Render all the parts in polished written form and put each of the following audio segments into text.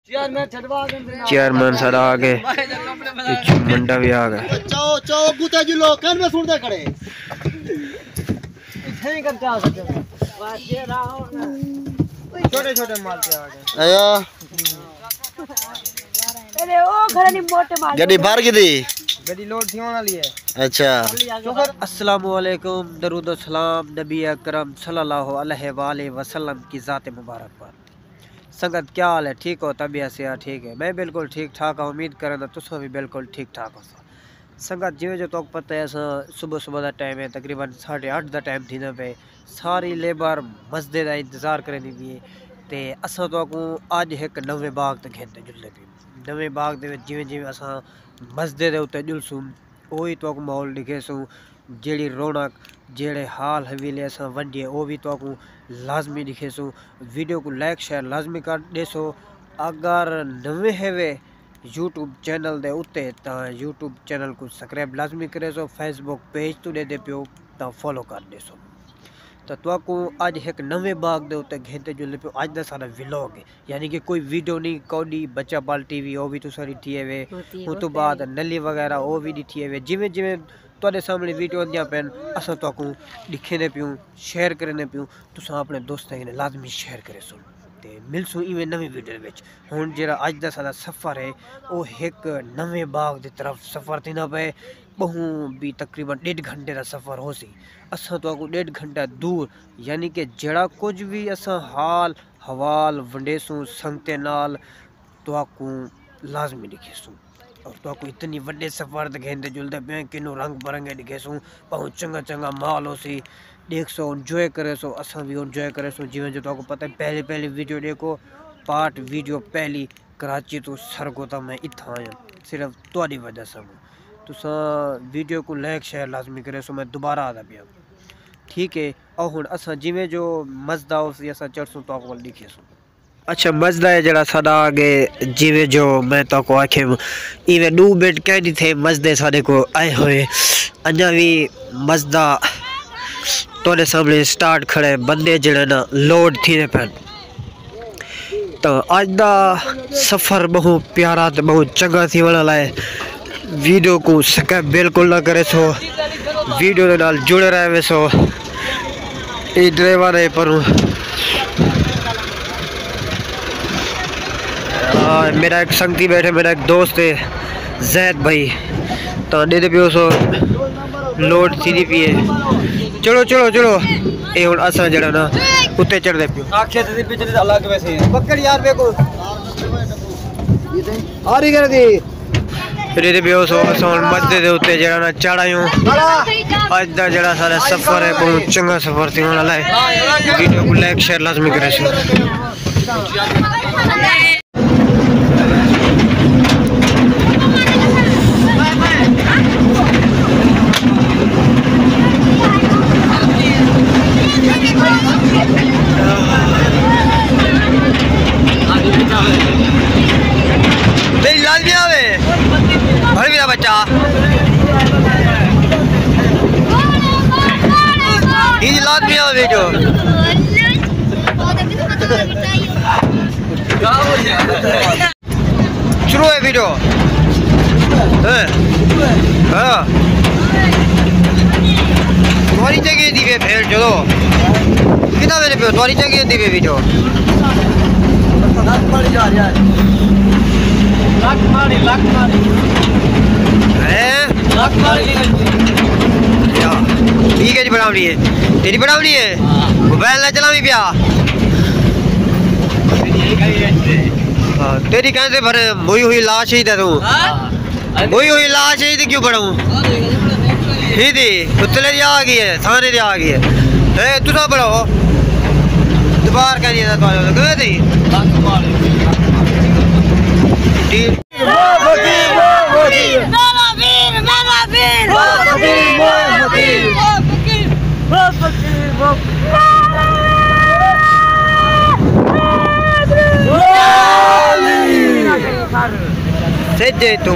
Chairman sir आ गए, मंडा भी आ गए। छोटे छोटे माल पे आ गए। गड्डी बाहर की थी, गड्डी लोड थी वाली है। अच्छा। अस्सलामु अलैकुम, दरूद सलाम नबी अकरम सल्लल्लाहु अलैहि वसल्लम की ज़ात मुबारक पर। संगत क्या हाल है? ठीक हो? तबीयत से ठीक है? मैं बिल्कुल ठीक ठाक हूँ, उम्मीद करें तुम भी बिल्कुल ठीक ठाक हो। संगत जिमें जो तो पता है सुबह सुबह का टाइम है, तकरीबन 8:30 का टाइम थी ना पे सारी लेबर मस्जिद का इंतज़ार करें दी ते असा तो अज एक नवे बाग तक खेलते जुलते पे। नवे बाग जिमें जिमें अस मस्जिद के उत्ते जुलसूँ वही तो माहौल दिखेसूँ, जेड़ी रौनक जेड़े हाल हवेली अस वंडिए वो भी तो लाजमी दिखेसूँ। वीडियो को लाइक शेयर लाजमी कर देसो। अगर नवे है यूट्यूब चैनल दे उत्ते तो यूट्यूब चैनल को सब्सक्राइब लाजमी करे सो। फेसबुक पेज तो दे पियो तो फॉलो कर देसो। तो अज एक नवे बाग दे उत्ते घेते जुलते पियो। अज का सारा व्लॉग है, यानी कि कोई वीडियो नहीं, कौडी बच्चा बाल टीवी वो भी तुसा दी वे, उस तो बाद नली वगैरह वो भी दी वे। जिमें जिमें तुहाडे सामने वीडियो आंदियां पैन असां तुहाकू दिखेंदे पियूं, शेयर करने पियूं, तुसां अपने दोस्तां ने लाजमी शेयर करे सुन ते मिलसूं इवें नवी वीडियो विच। हुण जेड़ा अज दा साडा सफ़र है वो एक नवे बाग दी तरफ सफ़र थींदा पे। बहु भी तकरीबन 1.5 घंटे का सफ़र हो सी। असां तुहाकू 1.5 घंटा दूर यानी कि जेड़ा कुछ भी असां हाल हवाल वंडेसूं संगते नाल तुहाकू लाजमी दिखेसूं। और तो इतनी वड्डे सफ़र तक खेलते जुलते पे किनू रंग बिरंगे दिखेसूँ, बहुत चंगा चंगा माल हो सी देख सो, इंजॉय करे सो, असा भी इंजॉय करे सो। जिमें जो तो पता है पहली वीडियो देखो पार्ट वीडियो पहली कराची तो सरगोदा मैं इतना आया सिर्फ तुहाडी वजह से। तुसा वीडियो को लाइक शेयर लाजमी करे सो। मैं दोबारा आता पिया, ठीक है। और हुण असा जिमें जो मजदा हो सी असा चढ़सूँ तो आपको दिखेसूँ। अच्छा मजदा है जरा सादा आगे जिवे जो मैं तो को आखे इवे 2 मिनट कहनी थे मजदे सारे को आए हुए अन्या भी मजदा तोड़े सामने स्टार्ट खड़े बंदे जड़े ना लोड थी पैन। तो आज दा सफ़र बहुत प्यारा तो बहुत चंगा थी वाला है। वीडियो को स्किप बिल्कुल ना करे सो, वीडियो के नाल जुड़े रहे सो। ये ड्राइवर है पर मेरा एक संगती बैठे, मेरा एक दोस्त है जैद भाई, तो दे पियो सो लोड थी पी है। चलो चलो चलो ये हुण असा जड़ा ना उत्ते चढ़दे पियो। आखे ते पिछले अलग वैसे पकड़ यार मेरे को आ रही कर दी दे पियो सो। असा हुण मस्जिद दे उत्ते जड़ा ना चढ़ायूं। अज दा जड़ा सारा सफ़र है बहुत चंगा सफ़र थी वाला है। वीडियो को लाइक शेयर लाजमी करे सो। बच्चा लाजमी वीडियो शुरू है वीडियो। हाँ तुम्हारी जगह दी वे फिर चलो कितना मेरे पे तुम्हारी जगह दी वे वीडियो ठीक है जी। बनावनी है तेरी बनावनी है मोबाइल ना चला भी पिया तेरी कहीं से भरे मोई हुई लाश ही दे तू मोई हुई लाश ही क्यों बढ़ाऊँ ही दी उत्तले आ गई है सारे आ गई है तू ना बढ़ाओ दोबारा कह दिया थी सजे तू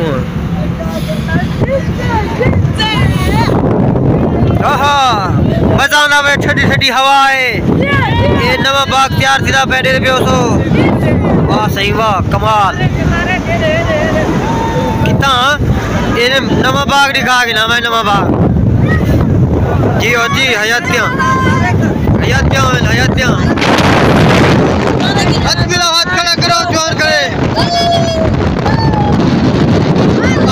मजा आना वे ठंडी ठंडी हवा है। ये नवा बाग तैयार थी पैदे पियो सो वाह सही वाह कमाल कितना ये नवा बाग दिखा के ना मैं नवा बाग जी हो जी हयातियां हाथ मिलाओ हाथ खड़ा करो जोर करे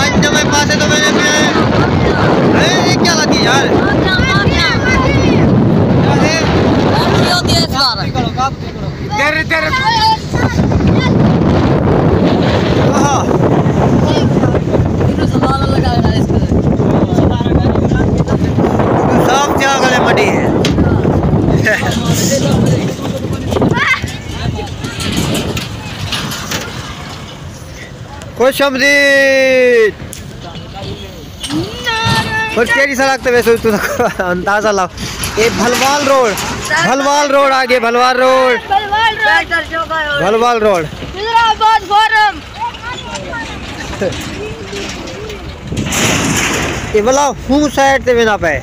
आज नवे पासे तो मैंने ये क्या लगी यार तेरे तेरे सब क्या गले मटी है खुश आमदीद और केड़ी सड़क पे वैसे तू अंदाजा लाओ ये भलवाल रोड आगे भलवाल रोड हैदराबाद फोरम ये वाला हूँ साइड से बिना पे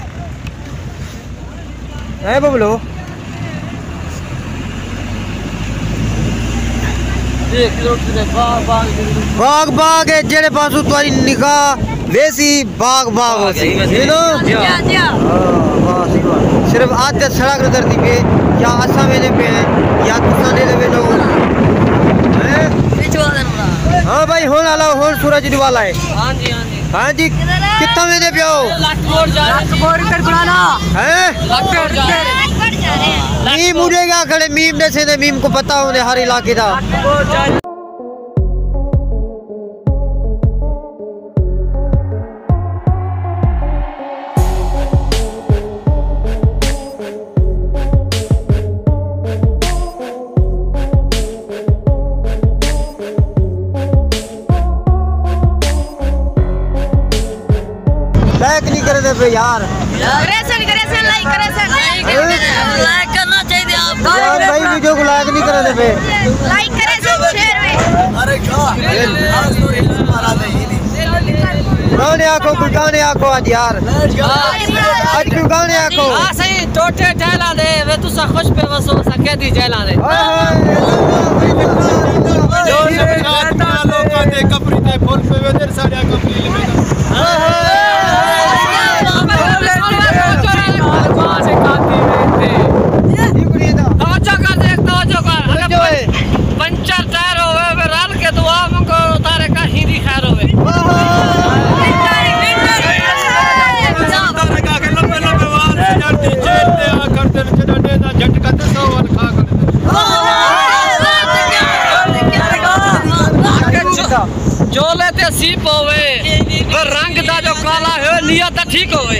है बबलो बाग है जेड़े पासू तुम्हारी निगाह वैसी बाग होती है सिर्फ आधे सड़क धरती पे या आसा मेले पे है या तुसाने दे लोग हाँ भाई होने वाला हो सूरज वाला है हाँ जी कितना मेले पे हो मीम उड़ेगा खड़े मीम जैसे ने मीम को पता होने हर इलाके का लाइक नहीं करे थे यार लाइक करना चाहिए आपको यार भाई वीडियो को लाइक नहीं करे थे लाइक करे शेयर में अरे गाने आको आज यार आज क्यों गाने आको हां सही टोटे जैला दे वे तू सा खुश पे वसो सा कह दी जैला दे जो से लोगों दे कपड़ी ते फुल पे वे देर साड़िया कपड़ी ले पंचर टायर होवे रल के दुआ मंगो तारे का हिंदी खैर होवे जो लेते सीप होवे रंग दा जो काला है नियत ठीक होवे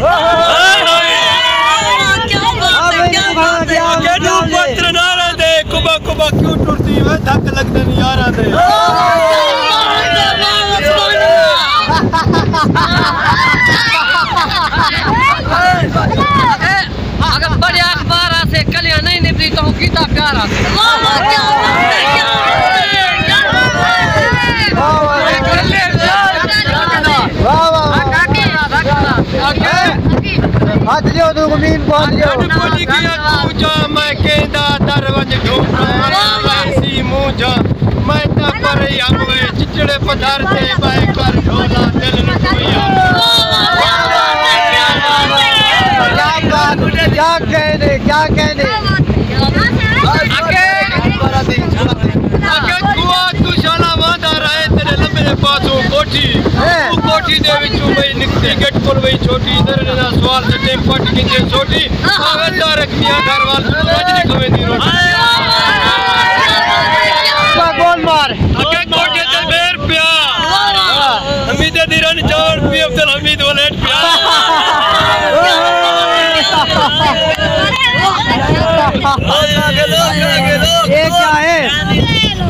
कुबा क्यों टूटती है धक लगते नहीं आ रहा थे अगर बड़े अखबार से कलियां नहीं निकली तो गीता प्यार हाथ लियो तू मीन को हाथ लियो बोली किया पूजा मैं केदा दरवाज ढूंढा ऐसी मुझा मैं ता पर आवे चिचड़े पधार से बाय कर ढोला दिल न कोया क्या कहने आगे तू शाला वादा रहे तेरे लंबे पासों कोठी दे विचू मैं निकती गेट कोल वही छोटी इधर ना सवाल से टेम पट किंजे छोटी आवे तारक मियां घरवाल रजनी खवे दी रोटी गोल मार आगे कोटे ते बेर पिया हमीदे दी रन जोड़ पी अब्दुल हमीद वलेट पिया ये क्या है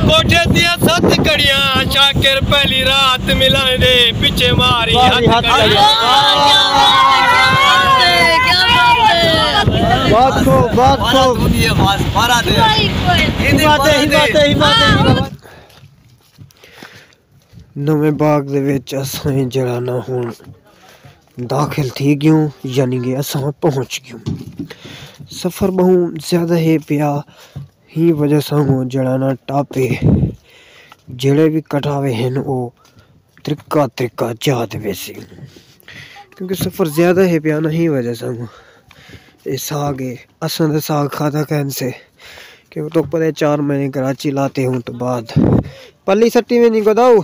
कोठे दिया 7 कड़ियां शाकिर पहली रात मिला दे पीछे मारी बहुत खूब नवे बाग दे विच असां जड़ा ना हुण दाखिल थी गयूं यानी कि असां पहुंच गयूं सफ़र बहुत ज़्यादा है पिया ही वजह से हो जड़ा ना टापे जेड़े भी कटावे हैं वो तरीका जात वैसे, क्योंकि सफ़र ज़्यादा है पिया नहीं वजह से ये साग है असन तो साग खाता कहन से, क्योंकि तो पता 4 महीने कराची लाते हूँ तो बाद पल्ली सट्टी में नहीं गोदाऊ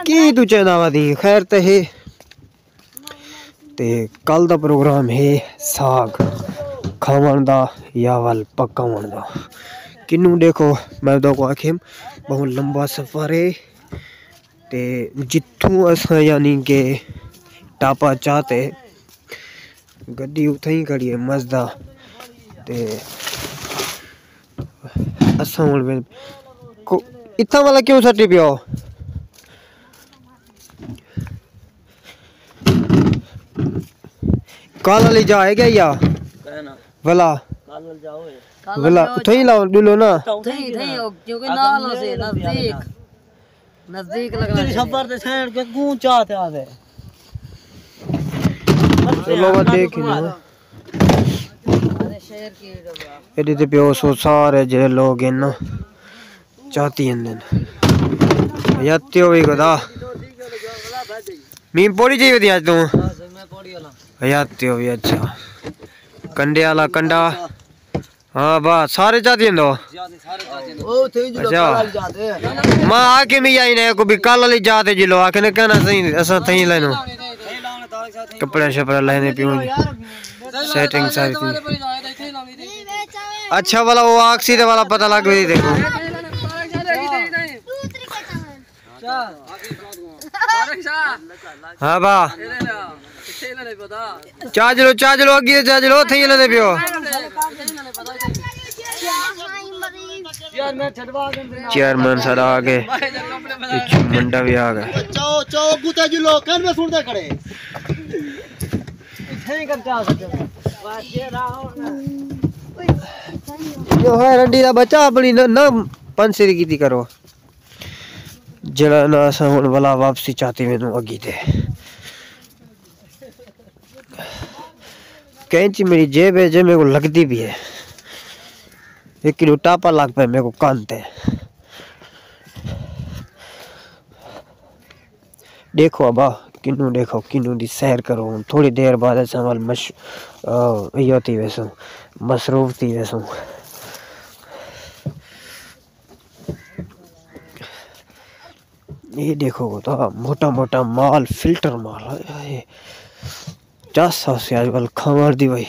की तू चैनावा दी खैर तो है। ते कल दा प्रोग्राम है साग खावन दा या वल पकावन दा। किन्नू देखो मैं तो आखे बहुत लंबा सफ़र है ते जिथों असा यानी के टापा चाहते गड्डी उथे ही खड़ी है मजदा ते असा को इतना वाला क्यों सट्टी पियो काला ले जाए क्या या वाला वाला उठे ही लाओ दिलो ना थई क्योंकि नाल से नजदीक लगना सफर ते सैन के गूं चाहते आवे चलो वो देख ही ना शहर की एडी ते पियो सो सारे जे लोग हैं ना चाहती हैं यात्यो भी गदा मीम पोड़ी चाहिए थी आज तू मैं पौड़ी वाला यात्यो भी अच्छा कंडे वाला कंडा हाँ बस सारे चाहती हैं तो ओ थे जो काल जाते मां आके में आई ने को भी काला ले जाते जिलो आके ने कहना सही असा थई लेनो कपड़े शपड़े लेने पियो सेटिंग सारी थी अच्छा वाला वो ऑक्सीजन वाला पता लग गई देखो हाँ बा चार्ज लो अगे चार्ज लो थई लेने पियो चेयरमैन सारा आ गए मंडा भी आ गए चाओ चाओ गुता जी लो कान में सुनते खड़े जो है रंडी दा बच्चा अपनी ना पंसेरी की करो जड़ा ना असा हुन वाला वापसी चाहती मैनू अगी ते कैंची मेरी जेब है जे मेरे को लगती भी है एक किलो टापा लग पे मेरे को कान ते देखो अबा किन्नू देखो किन्नू दी सैर करो थोड़ी देर बाद ऐसा वाल यो थी वैसो मसरूफ थी वैसो ये देखो तो मोटा मोटा माल फिल्टर माल है 50 से आजकल खबर दी भाई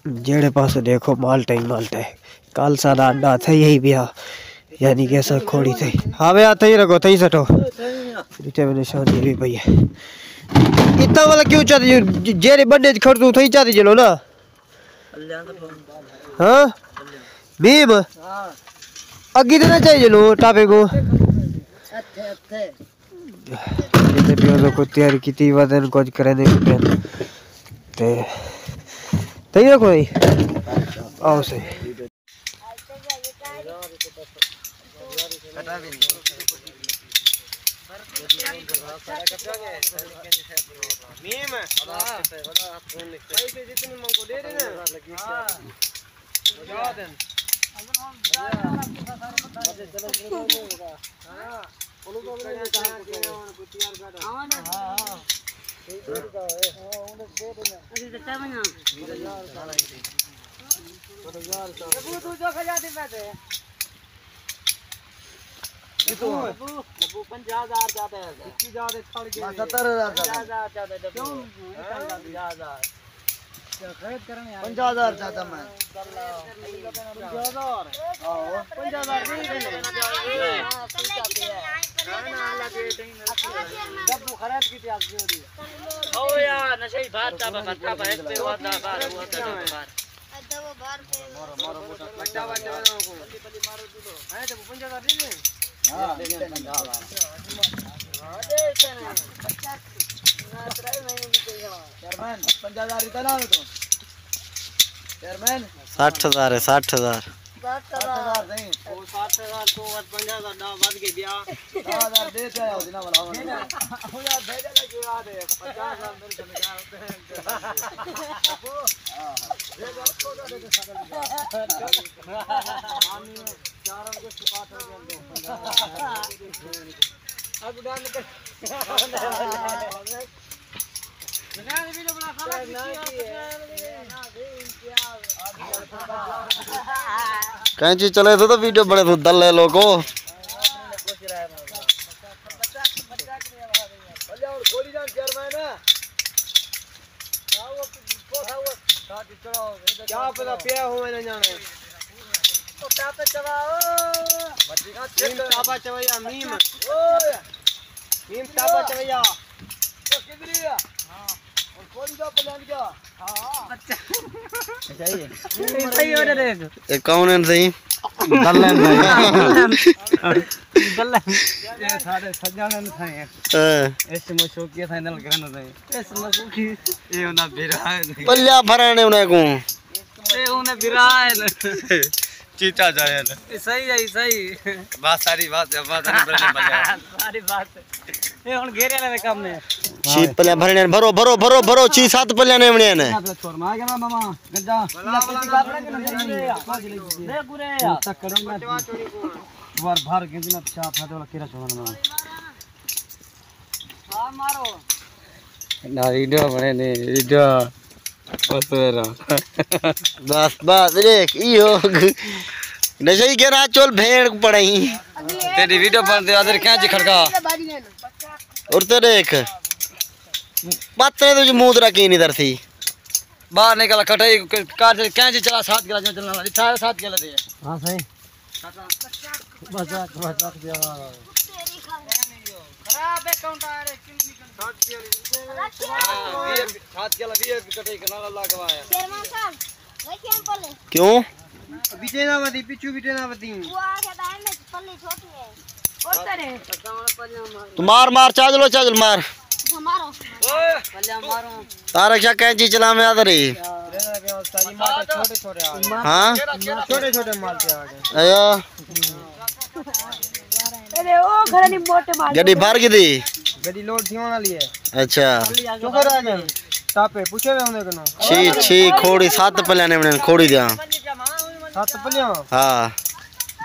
जेड़े पास देखो माल्टा ही माल्टा है कल सारा अड्डा था यही बिया यानी कि ऐसा खोड़ी थी हाँ भैया थी रखो थी सटो नीचे में निशान ये भी भैया इतना वाला क्यों चाहती जेरे बर्थडे खड़ तू थी चाहती चलो ना हाँ भीम अगी देना चाहिए चलो टापे को को तैयारी की थी वदन कुछ करने ते तई रखो नहीं आओ से चेयरमैन 60,000 है 60,000 60,000 नहीं वो 60,000 तो 50,000 ना बच के दिया 10,000 दे दिया हो ना वाला हो यार भेजा लगी बात है 50,000 मेरे से निकाल कैंची चले तो वीडियो बड़े तो दल है लोगो। क्या पता पिया हुआ नहीं जाने टापा चवाओ मीम टापा चवैया मीम मीम टापा चवैया तो किधर है हां और कोड़ी का प्लान क्या हां अच्छा सही हो रे ये कौन है सही दल्लन दल्लन ये सारे सजाने न थे ऐसे में शौकिया था नल कहना थे ऐसे में शौकी ये ना बिरा है पल्ला भराने उन्हें को ए उन्हें बिरा है चीटा जाए ना सही है सही बात सारी बात सारी बात ये हुन घेरे वाले काम में ची पल्ला भरने भरो भरो भरो भरो ची 7 पल्ला ने बने ने छोड़ मार के ना मामा गद्दा दे गुरे तकड़म ना बार भार के बिना चाप हाथ वाला केरा छोड़ना ना हां मारो ना वीडियो बने ने वीडियो पसवेरा बस बस देख इयो नशई के रात चोल भेड़ पड़ई तेरी वीडियो बन दे अदर क्या जी खड़का और तो देख पत्ते तो मुंह तेरा की इधर थी बाहर निकल कटाई कार क्या जी चला 7 गिला चलना वाली 7 गिला दे हां सही बस दिया खराब अकाउंट आ रे किन निकल 7 गिला 20 कटाई के नाला लगवाया शेरमान साहब देखिए हम पल्ले क्यों बीचे ना मती पिछू बीचे ना मती वो आ गया है में पल्ले छोटी है और तेरे तू मार मार चाजलो चाजल मार मारो ओए पल्ले मारो तारा क्या कैंची चला में आदर ही छोटे छोटे हां छोटे छोटे मारते आ गए आया अरे ओ घर नहीं मोटे मार गड्डी भर की थी गड्डी लोड थी वाली है अच्छा चुकर आ गए टापे पूछे में होने कनो छी छी खोड़ी 7 पल्ला ने बने खोड़ी दिया 7 पल्ले हां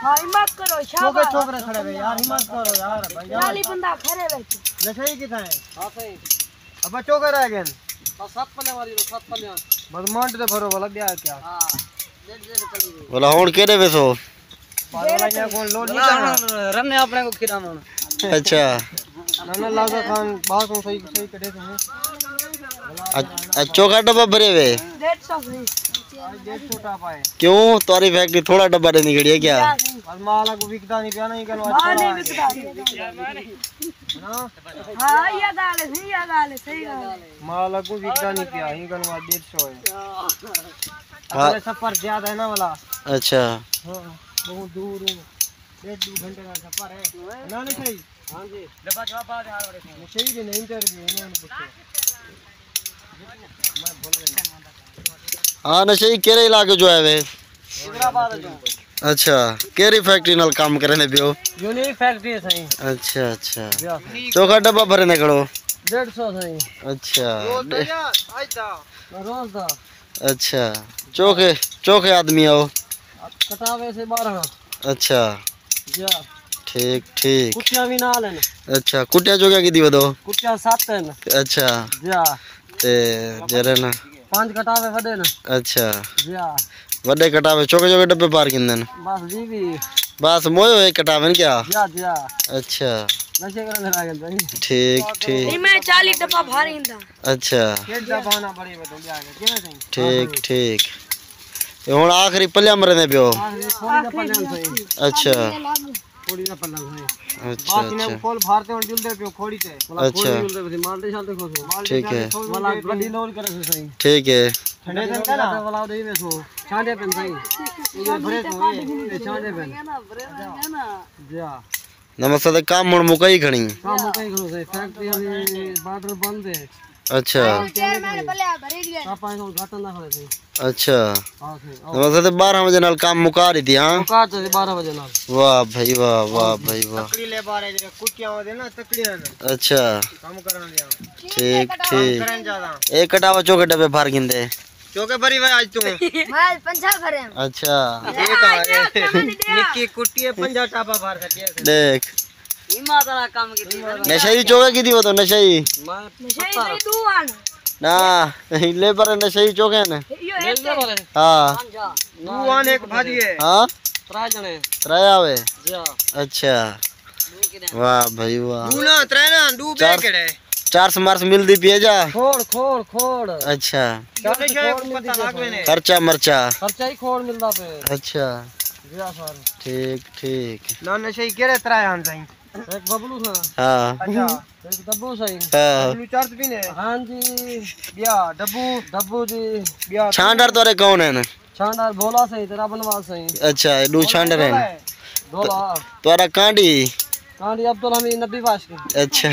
हां हिम्मत करो छोके शाबाश छोकरे खड़े हुए यार हिम्मत करो यार भाई यार लाली बंदा खड़े बैठे नशे की था हां सही अब चोकर आ गए 7 पल्ले वाली 7 पल्ले बस मांट दे भरो वाला दिया क्या हां बोला हुन केरे बेसो वाला कौन लोड नहीं करना रन्ने अपने को खिरा में अच्छा नाना लागा खान बात को सही सही कटे थे अच्छो का डब्बा भरे वे 150 फ्री आज 150 टाप आए क्यों तुम्हारी फैक्ट्री थोड़ा डब्बा देनी खड़ी है क्या बस माला को बिकता नहीं पिया नहीं कल हां नहीं बिकता ना हां ये गाल है सही गाल है माला को बिकता नहीं पिया ही कल 150 है हाँ। अगले सफर ज्यादा है ना वाला अच्छा हां बहुत दूर है 1.5 घंटे का सफर है ना नहीं सही हां जी डब्बा जवाब आ रहा है सही भी नहीं इंटरव्यू इन्होंने पूछा मैं बोल रहा हाँ नशे केरे इलाके जो है वे हैदराबाद जो अच्छा केरी फैक्ट्री नाल काम करे ने बियो यूनिक फैक्ट्री है सही अच्छा अच्छा चोखा डब्बा भरे ने खड़ो 150 सही अच्छा रोज दा अच्छा चोखे चोखे आदमी आओ कटावे से 12 अच्छा जा ठीक ठीक कुटिया भी ना लेन अच्छा कुटिया जोगा की दी दो कुटिया 7 है अच्छा जा ते जरे ना 5 कटावे वडे ना अच्छा जा वड्डे कटावे चोके चोके डब्बे पार किंदन बस जी भी बस मोयो एक कटावे क्या जा अच्छा नशे करने लगे भाई ठीक ठीक मैं 40 डब्बा भारी इंदा अच्छा ये दबाना पड़ी बतो ले आगे किने सही ठीक ठीक ये हुन आखिरी पल्ला मरे ने पियो थोड़ी दा पल्ले सही अच्छा थोड़ी दा पल्ले सही अच्छा बाकी ने अच्छा खोल भारते और जुलदे पे खोड़ी से अच्छा मालते चलते खो ठीक है वाला गड्डी लोड करे से सही ठीक है ठंडे दिन का ना वाला दे में सो छांडे पेन सही ये भरे तो ये छांडे पेन जा नमस्ते तो काम मुड़ मुकई खणी काम कहीं करो से फैक्ट्री अभी बार्डर बंद है अच्छा चेयरमैन पल्ले भरे गए पापा को घाटन ना करे से अच्छा हां से नमस्ते तो 12 बजे नाल काम मुका रही थी हाँ का तो 12 बजे ना वाह भाई वाह भाई वाह तकड़ी ले बारे जरा कुटिया होदे ना तकड़ियां अच्छा काम करन दिया ठीक ठीक करन ज्यादा एक कटावा चौके डब्बे फार गिंदे चौके भरी भाई आज तू मैं पंजा भरे अच्छा निक्की कुट्टी है पंजा टापा बाहर सटिया देख हिम्मत वाला काम की नशई चौके की थी वो तो नशई नशे दू आन ना लेबर नशई चौके ने हाँ दुआन एक भाजी है हाँ त्रा जने त्रया वे अच्छा वाह भाई वाह दू ना त्रा ना दू बे केड़े 400 मार्स मिलती पिए जा खोड़ खोड़ खोड़ अच्छा नशे को पता लागवे ने खर्चा मर्चा खर्चा ही खोड़ मिलदा पे अच्छा जिया सर ठीक ठीक ना नशे केड़े त्रा आन सही एक बबलू था हाँ अच्छा एक डब्बू सही हाँ बबलू चार्ज भी ने हां जी बिया डब्बू जी बिया छांडर तोरे कौन है ना छांडार भोला सही तेरा बनवास सही अच्छा दू छांडर है भोला तोरा कांडी कांडी अब्दुल हमीद नबी बाश के अच्छा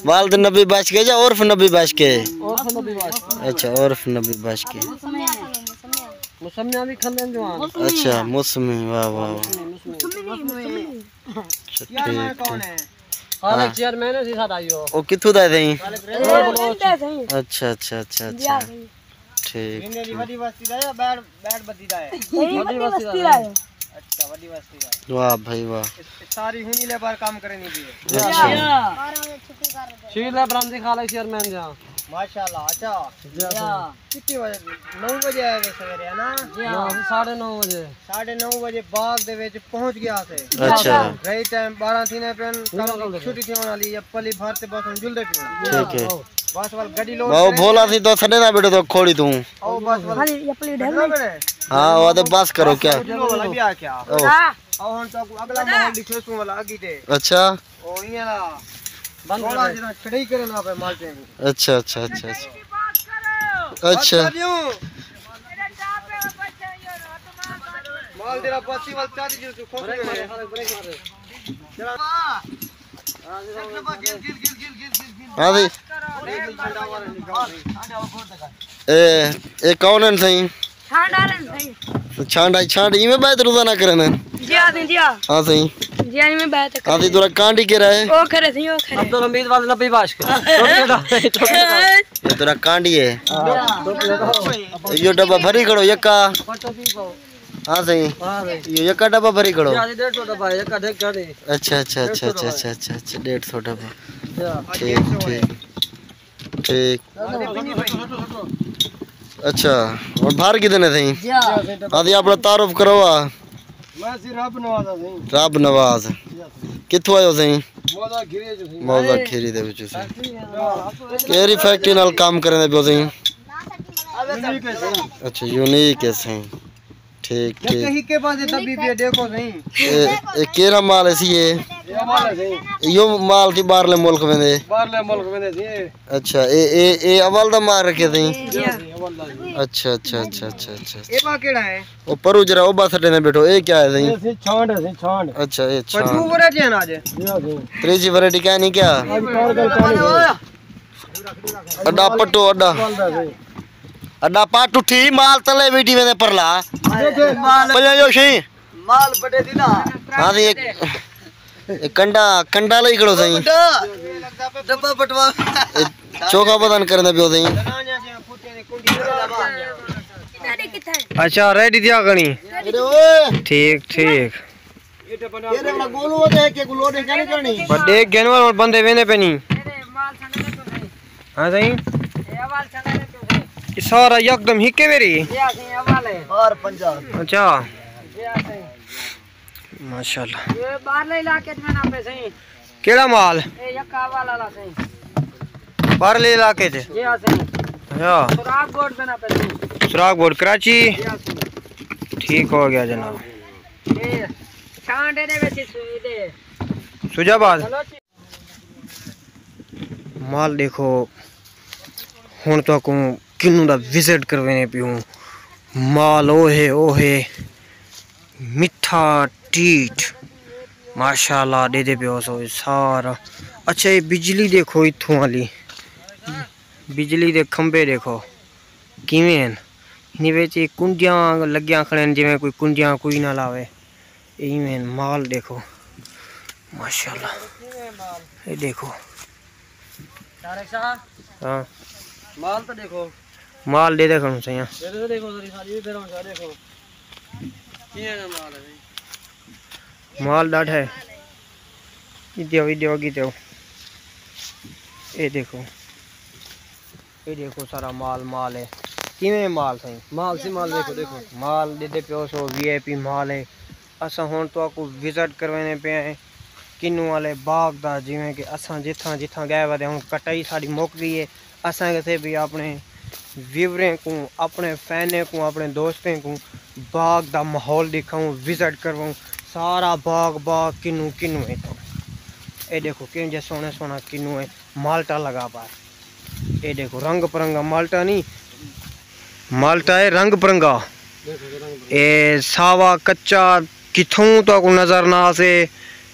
वाल तो नबी बाश के जा उर्फ नबी बाश के और नबी बाश अच्छा उर्फ नबी बाश के मुसम्मिया भी खंदन जवान अच्छा मौसमी वाह वाह वाह। अच्छा, यार मैं ठीक कौन ठीक है हां चेयरमैन है साथ आइयो ओ किथु दा थई ठीक अच्छा अच्छा अच्छा अच्छा ठीक मेरी वडी बस्ती दा है बैड बस्ती दा है वडी बस्ती दा है अच्छा वडी बस्ती दा वाह भाई वाह सारी हुनी ले बार काम करे नहीं दिए अच्छा शीला ब्रांदी खाला चेयरमैन जा माशाल्लाह अच्छा कितने बजे 9 बजे आए वे सवेरे है ना 9:30 बजे 9:30 बजे बाग दे विच पहुंच गया से अच्छा रही टाइम 12 थी ने पेन छुट्टी थी होने वाली अब पली भर से बस हम जुलदे पियो ठीक है बस वाल गाड़ी लोड वो भोला सी तो सड़े ना बेटे तो खोड़ी तू ओ बस वाल खाली ये प्लेट है हाँ वो तो बस करो क्या जुलो वाला भी आ क्या ओ, और हम तो अगला माहौल लिखे सु वाला आगी दे अच्छा ओ ये ना थोड़ा जना चढ़ाई करे ना पे मालते अच्छा अच्छा अच्छा अच्छा अच्छा माल तेरा पति वाल चाची जो खोस रहे चला हाँ भाई ए कौन है सही छांडारन सही छांड इमे बात रुदा ना करे ना जिया हाँ सही जिया में बात हाँ सी तोरा कांडी के रहे ओ करे थी ओ करे अब्दुल हमीद वाले नबी बाश के ये तोरा कांडी है यो डब्बा भरी करो यक्का हाँ सही यो यक्का डब्बा भरी करो अच्छा अच्छा अच्छा अच्छा अच्छा अच्छा अच्छा 150 डब्बा ठीक ठीक ठीक अच्छा और बाहर कितने थे आदि अपना तारुफ करो मैं सी रब नवाज हूं रब नवाज किथों आयो सही मौजा घिरे जो सी मौजा खीरी दे विच सही केरी फैक्ट्री नाल काम करे दे पियो सही अच्छा यूनिक है सही ठीक ठीक कहीं के पास दबी पे देखो सही ए केरा माल है सी ये माल है सही यो माल थी बाहरले मुल्क में दे बाहरले मुल्क में सी अच्छा ए अवल दा मार रखे सही अवल्ला अच्छा अच्छा अच्छा अच्छा अच्छा ए बा केड़ा है ओ परू जरा ओ बा सटे ने बैठो ए क्या है सही सी छांड है सी छांड अच्छा ये पर अच्छा तू बड़ा जे ना आज त्रीजी वैरायटी क्या नहीं क्या अड्डा पट्टो अड्डा अड्डा पाट उठी माल तले बेटी में परला पया यो छी माल बड़े दी ना हां एक कंडा लई खड़ो सही डब्बा पटवा चौका बदन करने पियो सही अच्छा रेडी दिया गणी ठीक ठीक ये वाला गोलू होते है के लोड है क्या नहीं करनी बड़े गेनवर और बंदे वेने पे नहीं हां सही सारा एकदम हिके मेरी और पंजाब अच्छा माशाल्लाह ये बाहरले इलाके में ना पे सही केड़ा माल ए यक्का वाला ला सही बाहरले इलाके से ये आ सही अच्छा सुराग बोर्ड पे ना पे सही सुराग बोर्ड कराची ये आ सही ठीक हो गया जनाब ये छांडे ने बेची सुई दे सुजाबाद चलो जी माल देखो हुन तो को किन्नू दा विजिट करवाने पियूं माल ओ है मिठा टीट माशाल्लाह दे दे पियो सो सारा अच्छा ये बिजली देखो इथों वाली बिजली दे खंबे देखो किवें इन विच कुंडियां लगियां खड़े जिवें कोई कुंडियां कोई ना लावे इवें माल देखो माशाल्लाह ये देखो तारक साहब हाँ माल तो देखो माल दे देखो सही देखो देखो सारी फिर हम देखो किने ना माल है माल डाढ़ है वीडियो की तो ये देखो सारा माल है किवें माल सही माल से माल देखो देखो माल दे पियो सो VIP माल है असा हुन तो आपको विजिट करवाने पे आए किन्नू वाले बाग दा जिवें कि असा जिथा जिथा गए वदे हुन कटाई साडी मुक गई है असा किथे भी अपने व्यूवरें को अपने फैने को अपने दोस्तें को बाग दा माहौल दिखाऊं विजिट करवाऊं सारा बाग किन्नू है तो ये देखो कि जे सोने सोना किन्नू है माल्टा लगा पार ये देखो रंग परंगा माल्टा नहीं माल्टा है रंग परंगा ए सावा कच्चा किथों तो को नजर ना आसे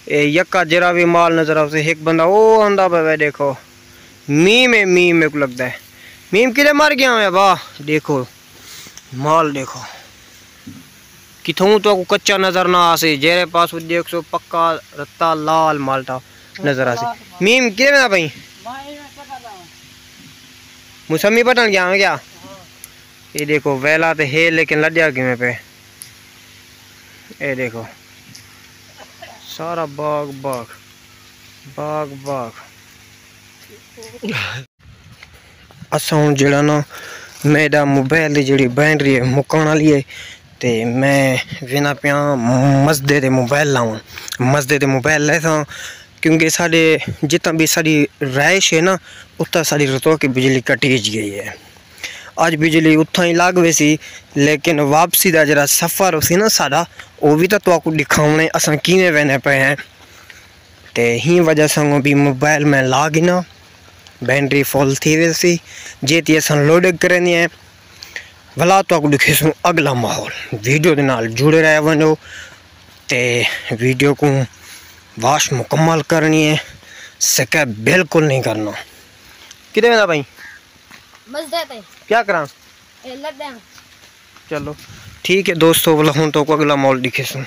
यक्का जरा भी माल नजर आसे एक बंदा ओ आंदा पे देखो मीम मेरे को लगता है मीम किधर मर गया है वाह देखो माल देखो किथों तो को कच्चा नजर ना आसे जेरे पास देख सो पक्का रत्ता लाल माल्टा नजर आसे मीम किधर ना भाई मुसम्मी पटन गया है क्या ये देखो वेला तो है लेकिन लड्या कि पे ये देखो सारा बाग असा हूँ जड़ा ना मेरा मोबाइल की जी बैटरी है मुकन वाली है तो मैं विना पिया मसदे दे मोबाइल लाऊं मसदे दे मोबाइल ले था क्योंकि साढ़े जितना भी साड़ी रहाइश है ना उतना साड़ी रतों की बिजली कटी गई है आज बिजली उतना ही लग गई सी लेकिन वापसी का जरा सफ़र उसी ना साड़ा वो भी तो आपको दिखाने असा किवें वेने पे हैं तो ही वजह से भी मोबाइल में ला गिना बैटरी फुल थी वैसी जेती अस लोड करनी है भला तो आपको दिखे अगला माहौल वीडियो के नाल जुड़े रह वनो तो वीडियो को वाश मुकम्मल करनी है स्किप बिल्कुल नहीं करना कितने में भाई मस्जिद है क्या करा लड्डा चलो ठीक है दोस्तों बोला हूँ तो अगला माहौल दिखे सुन